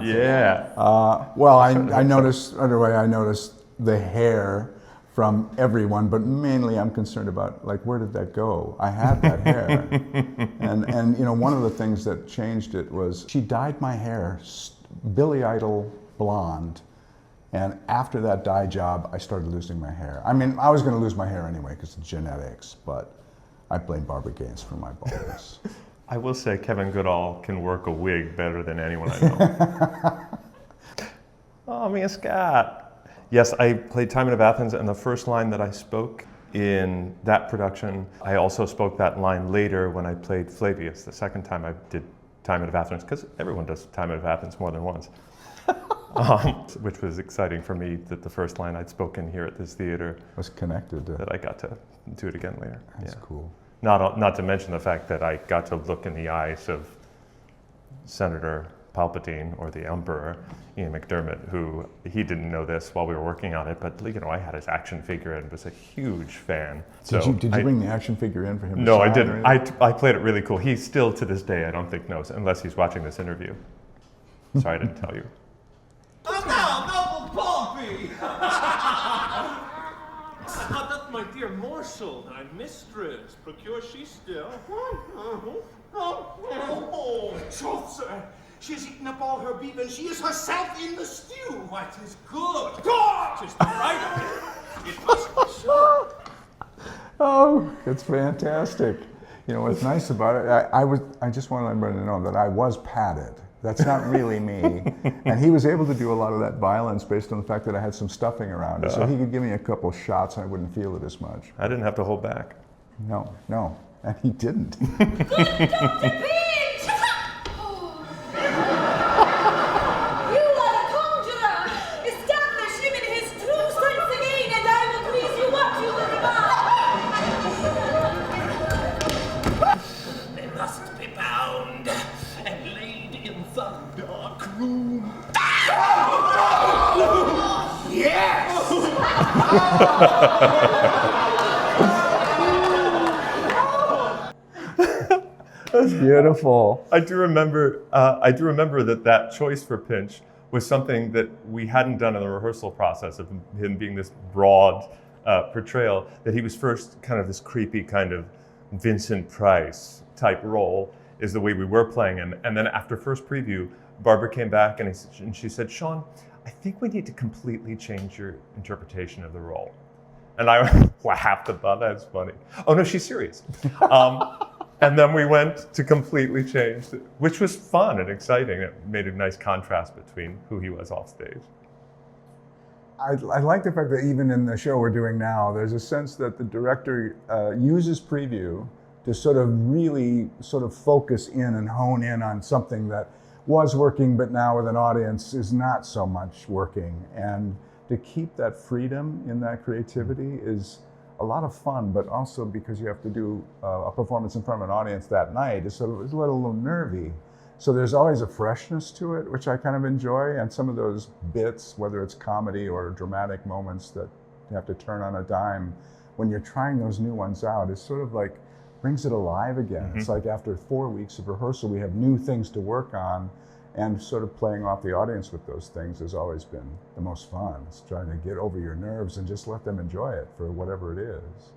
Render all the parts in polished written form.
Yeah. Well, I noticed right away. I noticed the hair from everyone, but mainly I'm concerned about like where did that go? I had that hair, and you know one of the things that changed it was she dyed my hair Billy Idol blonde, and after that dye job, I started losing my hair. I mean, I was going to lose my hair anyway because of genetics, but I blame Barbara Gaines for my baldness. I will say Kevin Gudahl can work a wig better than anyone I know. Oh, Mia Scott. Yes, I played Timon of Athens, and the first line that I spoke in that production, I also spoke that line later when I played Flavius, the second time I did Timon of Athens, because everyone does Timon of Athens more than once. Which was exciting for me that the first line I'd spoken here at this theater was connected to that I got to do it again later. That's cool. Not to mention the fact that I got to look in the eyes of Senator Palpatine, or the Emperor, Ian McDermott, who he didn't know this while we were working on it, but you know, I had his action figure and was a huge fan. Did you bring the action figure in for him? No, I didn't. I played it really cool. He still to this day, I don't think knows, unless he's watching this interview. Sorry I didn't tell you. And now, noble Pompey! That my dear Marshal, thy mistress, procure she still? Oh, truth, sir. She has eaten up all her beef, and she is herself in the stew. Why, 'tis good. God! 'Tis the right of it. It must be so. Oh, it's fantastic. You know what's nice about it? I just want everybody to know that I was padded. That's not really me. And he was able to do a lot of that violence based on the fact that I had some stuffing around it. So he could give me a couple shots and I wouldn't feel it as much. I didn't have to hold back. No. And he didn't. Good Dr. Pinch! You are a conjurer! Establish him in his true sense again, and I will please you what you will demand. They must be bound and laid in the dark room. Yes! That's beautiful. I do remember that choice for Pinch was something that we hadn't done in the rehearsal process of him being this broad portrayal, that he was first kind of this creepy kind of Vincent Price type role is the way we were playing him. And then after first preview, Barbara came back and she said, Sean, I think we need to completely change your interpretation of the role. And I laughed and thought, that's funny. Oh no, she's serious. And then we went to completely change, which was fun and exciting. It made a nice contrast between who he was off stage. I like the fact that even in the show we're doing now, there's a sense that the director uses preview to sort of really sort of focus in and hone in on something that was working, but now with an audience is not so much working. And to keep that freedom in that creativity is a lot of fun, but also because you have to do a performance in front of an audience that night, it's a little nervy. So there's always a freshness to it, which I kind of enjoy. And some of those bits, whether it's comedy or dramatic moments that you have to turn on a dime, when you're trying those new ones out, it's sort of like brings it alive again. Mm-hmm. It's like after 4 weeks of rehearsal, we have new things to work on, and sort of playing off the audience with those things has always been the most fun. It's trying to get over your nerves and just let them enjoy it for whatever it is.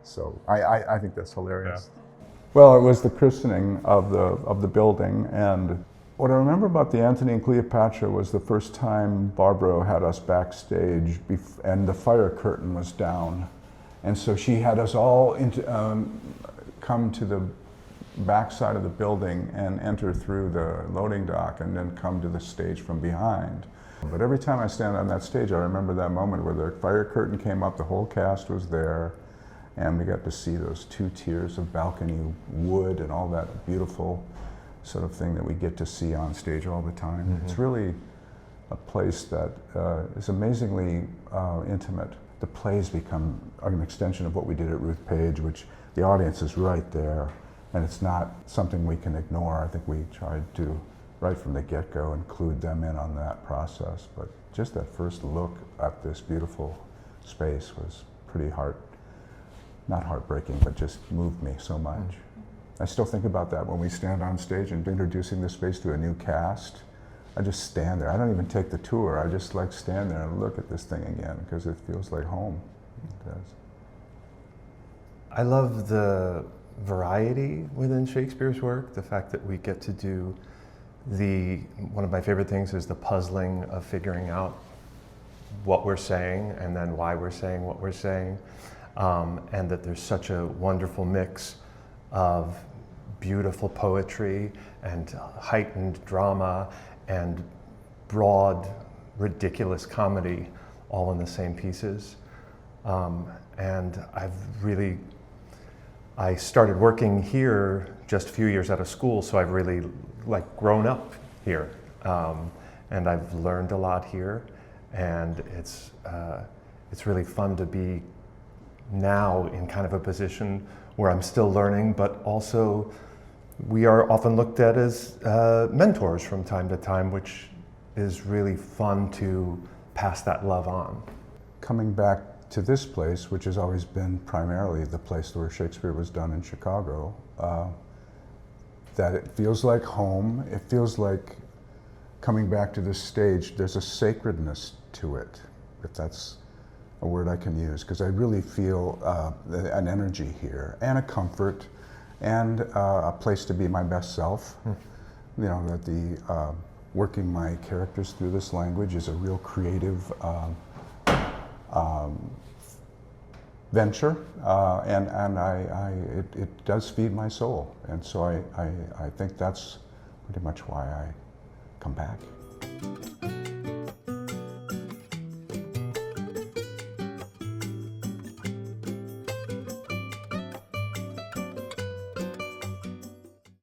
So I think that's hilarious. Yeah. Well, it was the christening of the building, and what I remember about the Antony and Cleopatra was the first time Barbara had us backstage, and the fire curtain was down, and so she had us all come to the back side of the building and enter through the loading dock and then come to the stage from behind. But every time I stand on that stage, I remember that moment where the fire curtain came up, the whole cast was there, and we got to see those 2 tiers of balcony wood and all that beautiful sort of thing that we get to see on stage all the time. Mm-hmm. It's really a place that is amazingly intimate. The plays become an extension of what we did at Ruth Page, which the audience is right there. And it's not something we can ignore. I think we tried to, right from the get-go, include them in on that process. But just that first look at this beautiful space was pretty not heartbreaking, but just moved me so much. I still think about that when we stand on stage and introducing the space to a new cast. I just stand there. I don't even take the tour. I just like stand there and look at this thing again because it feels like home. It does. I love the variety within Shakespeare's work, the fact that we get to do one of my favorite things is the puzzling of figuring out what we're saying and then why we're saying what we're saying, and that there's such a wonderful mix of beautiful poetry and heightened drama and broad, ridiculous comedy all in the same pieces. And I started working here just a few years out of school, so I've really grown up here. And I've learned a lot here, and it's really fun to be now in kind of a position where I'm still learning, but also we are often looked at as mentors from time to time, which is really fun to pass that love on. Coming back to this place, which has always been primarily the place where Shakespeare was done in Chicago, that it feels like home. It feels like coming back to this stage, there's a sacredness to it, if that's a word I can use, because I really feel an energy here and a comfort and a place to be my best self. You know, that working my characters through this language is a real creative venture, and it does feed my soul, and so I think that's pretty much why I come back.